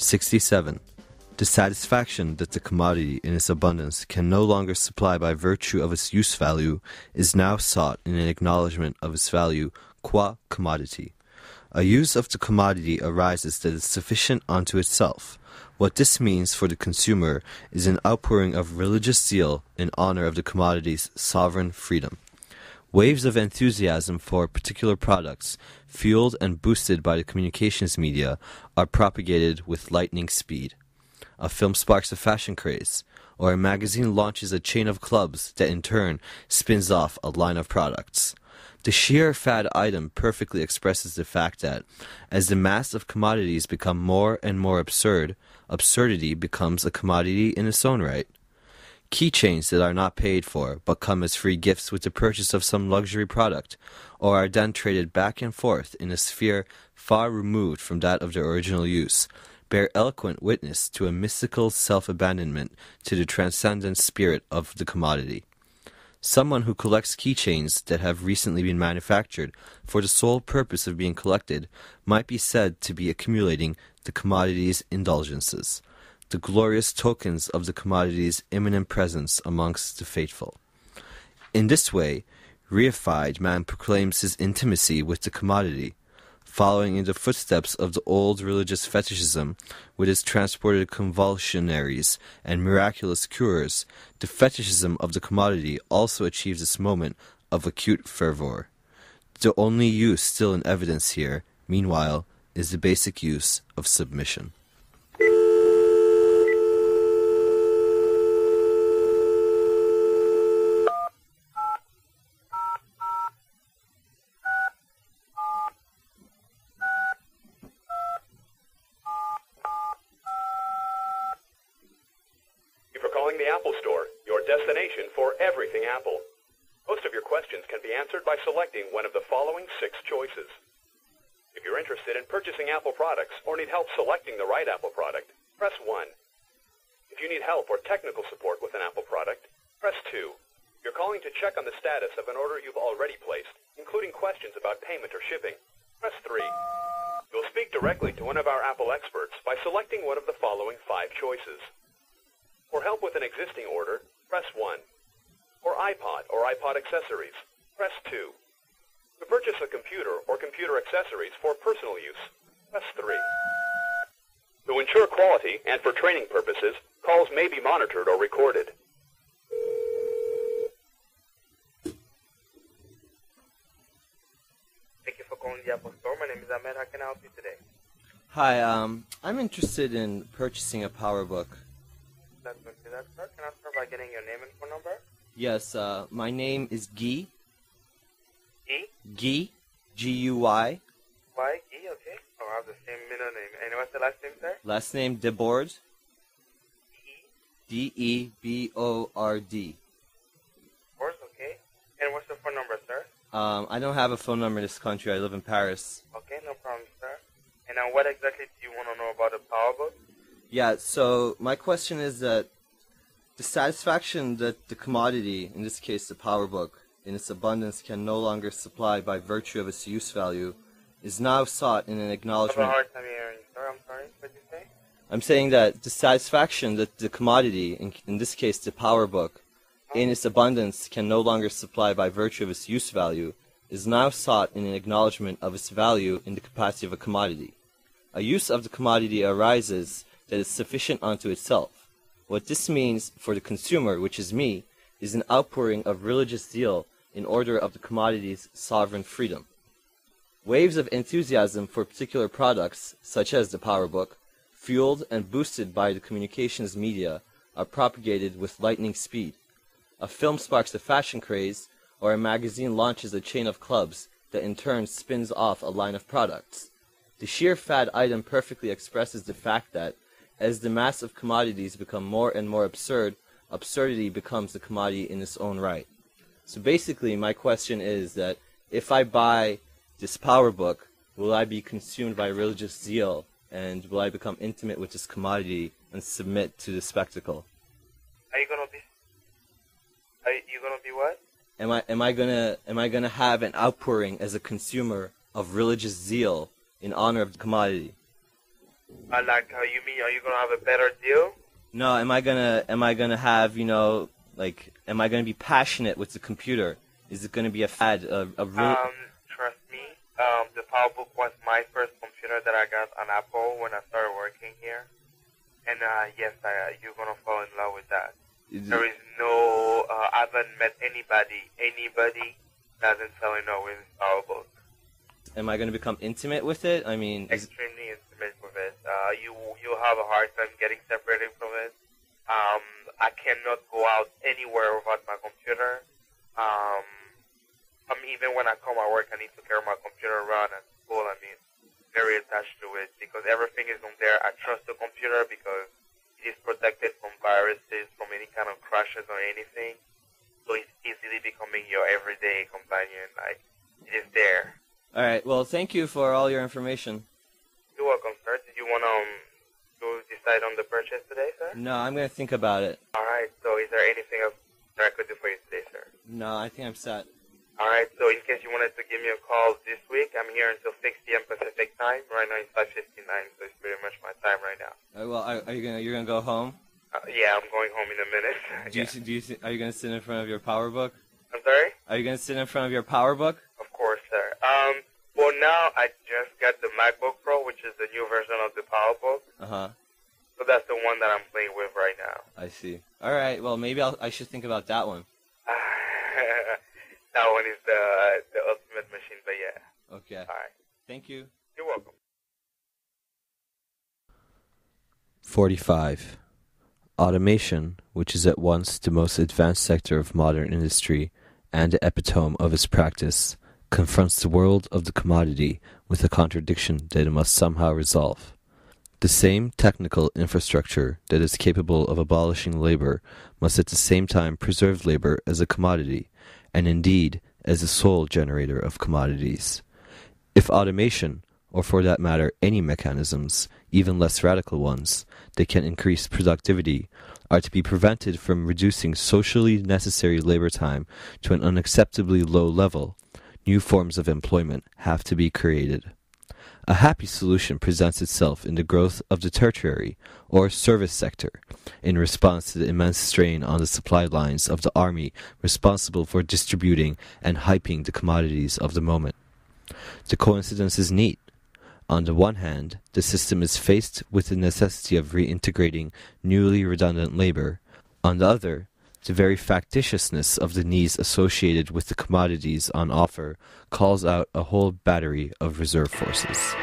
67. Dissatisfaction that the commodity in its abundance can no longer supply by virtue of its use value is now sought in an acknowledgement of its value qua commodity. A use of the commodity arises that is sufficient unto itself. What this means for the consumer is an outpouring of religious zeal in honor of the commodity's sovereign freedom. Waves of enthusiasm for particular products, fueled and boosted by the communications media, are propagated with lightning speed. A film sparks a fashion craze, or a magazine launches a chain of clubs that in turn spins off a line of products. The sheer fad item perfectly expresses the fact that, as the mass of commodities become more and more absurd, absurdity becomes a commodity in its own right. Keychains that are not paid for, but come as free gifts with the purchase of some luxury product, or are then traded back and forth in a sphere far removed from that of their original use, bear eloquent witness to a mystical self-abandonment to the transcendent spirit of the commodity. Someone who collects keychains that have recently been manufactured for the sole purpose of being collected might be said to be accumulating the commodity's indulgences, the glorious tokens of the commodity's imminent presence amongst the faithful. In this way, reified man proclaims his intimacy with the commodity, following in the footsteps of the old religious fetishism with its transported convulsionaries and miraculous cures. The fetishism of the commodity also achieves this moment of acute fervor. The only use still in evidence here, meanwhile, is the basic use of submission. The Apple Store, your destination for everything Apple. Most of your questions can be answered by selecting one of the following 6 choices. If you're interested in purchasing Apple products or need help selecting the right Apple product, press 1. If you need help or technical support with an Apple product, press 2. If you're calling to check on the status of an order you've already placed, including questions about payment or shipping, press 3. You'll speak directly to one of our Apple experts by selecting one of the following 5 choices. For help with an existing order, press 1. For iPod or iPod accessories, press 2. To purchase a computer or computer accessories for personal use, press 3. To ensure quality and for training purposes, calls may be monitored or recorded. Thank you for calling the Apple Store. My name is Ahmed. How can I help you today? Hi, I'm interested in purchasing a PowerBook. That's good. That's sir. Can I start by getting your name and phone number? Yes, my name is Guy. E? Guy, G-U-Y. Y? E? Okay. Oh, I have the same middle name. And what's the last name, sir? Last name Debord. E? D-E-B-O-R-D. Of course, okay. And what's the phone number, sir? I don't have a phone number in this country. I live in Paris. Okay, no problem, sir. And now what exactly do you want to know about the PowerBook? Yeah, so my question is that the satisfaction that the commodity, in this case the PowerBook, in its abundance can no longer supply by virtue of its use value, is now sought in an acknowledgement. I have a hard time hearing you, sir. I'm sorry. What did you say? I'm saying that the satisfaction that the commodity, in this case the PowerBook, in its abundance can no longer supply by virtue of its use value, is now sought in an acknowledgement of its value in the capacity of a commodity. A use of the commodity arises that is sufficient unto itself. What this means for the consumer, which is me, is an outpouring of religious zeal in order of the commodity's sovereign freedom. Waves of enthusiasm for particular products, such as the PowerBook, fueled and boosted by the communications media, are propagated with lightning speed. A film sparks a fashion craze, or a magazine launches a chain of clubs that in turn spins off a line of products. The sheer fad item perfectly expresses the fact that, as the mass of commodities become more and more absurd, absurdity becomes the commodity in its own right. So basically, my question is that if I buy this PowerBook, will I be consumed by religious zeal, and will I become intimate with this commodity and submit to the spectacle? Are you gonna be what? Am I gonna have an outpouring as a consumer of religious zeal in honor of the commodity? You mean, are you gonna have a better deal? No, am I gonna have, you know, like, am I gonna be passionate with the computer? Is it gonna be a fad, a real? Trust me, the PowerBook was my first computer that I got on Apple when I started working here. And yes, you're gonna fall in love with that. There is no, I haven't met anybody that doesn't fall in love with PowerBook. Am I gonna become intimate with it? I mean, Extremely intimate with it. You'll have a hard time getting separated from it. I cannot go out anywhere without my computer. Even when I come at work, I need to carry my computer around at school. I mean, very attached to it because everything is on there. I trust the computer because it is protected from viruses, from any kind of crashes or anything. So it's easily becoming your everyday companion. Like, it is there. all right. Well, thank you for all your information. You're welcome, sir. Did you want to decide on the purchase today, sir? No, I'm gonna think about it. All right. So is there anything else that I could do for you today, sir? No, I think I'm set. All right. So in case you wanted to give me a call this week, I'm here until 6 p.m. Pacific time. Right now it's 5:59, so it's pretty much my time right now. Well, you're gonna go home? Yeah, I'm going home in a minute. Are you gonna sit in front of your PowerBook? I'm sorry? Are you gonna sit in front of your PowerBook? Of course, sir. Well, now I just got the MacBook Pro, which is the new version of the PowerBook. So that's the one that I'm playing with right now. I see. All right. Well, maybe I should think about that one. That one is the ultimate machine, but yeah. Okay. All right. Thank you. You're welcome. 45. Automation, which is at once the most advanced sector of modern industry and the epitome of its practice, confronts the world of the commodity with a contradiction that it must somehow resolve. The same technical infrastructure that is capable of abolishing labor must at the same time preserve labor as a commodity, and indeed as the sole generator of commodities. If automation, or for that matter any mechanisms, even less radical ones, that can increase productivity, are to be prevented from reducing socially necessary labor time to an unacceptably low level, new forms of employment have to be created. A happy solution presents itself in the growth of the tertiary, or service sector, in response to the immense strain on the supply lines of the army responsible for distributing and hyping the commodities of the moment. The coincidence is neat. On the one hand, the system is faced with the necessity of reintegrating newly redundant labor. On the other, the very factitiousness of the needs associated with the commodities on offer calls out a whole battery of reserve forces.